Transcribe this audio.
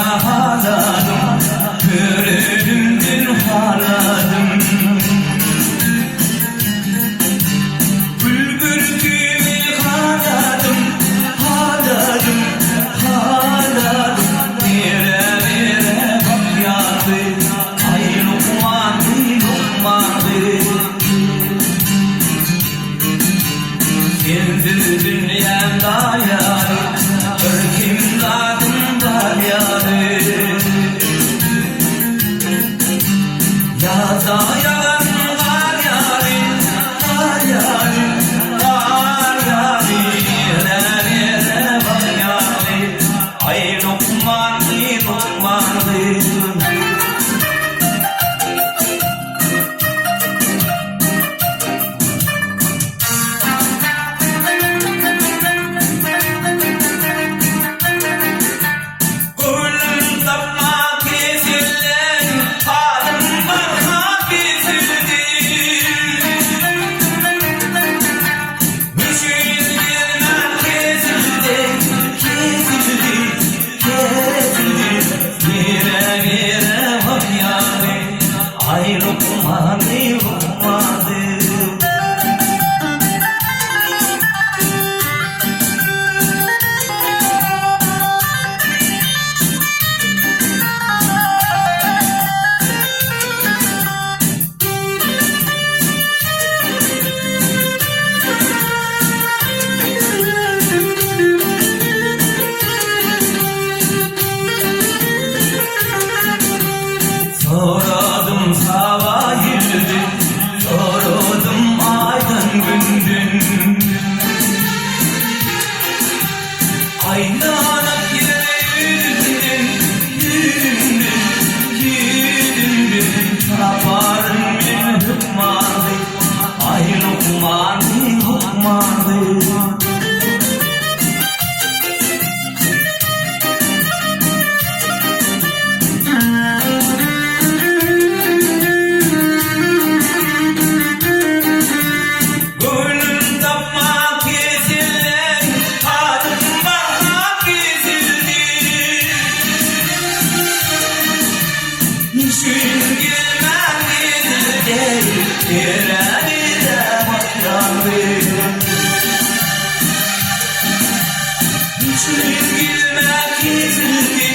haladım, gördümdür haladım. Bülbül gibi haladım, haladım, haladım. Nere nere bak yardı, ay Lukman, Lukman'dı. Sensiz dünyamda yarı, örgüm dağımda yarı. Yaza yalan var yarı, var yarı, var yarı. Nere bak yarı, ay Lukman, Lukman'dı. Ay Lukman, Lukman'dı. Soradım sabah yüzdün, sordum aydın gündün. Aydınlık yere yürüdün, yürüdün, yürüdün. Yaparım ben Lukman'dı, ay Lukman, Lukman'dı. Gülmek izledi.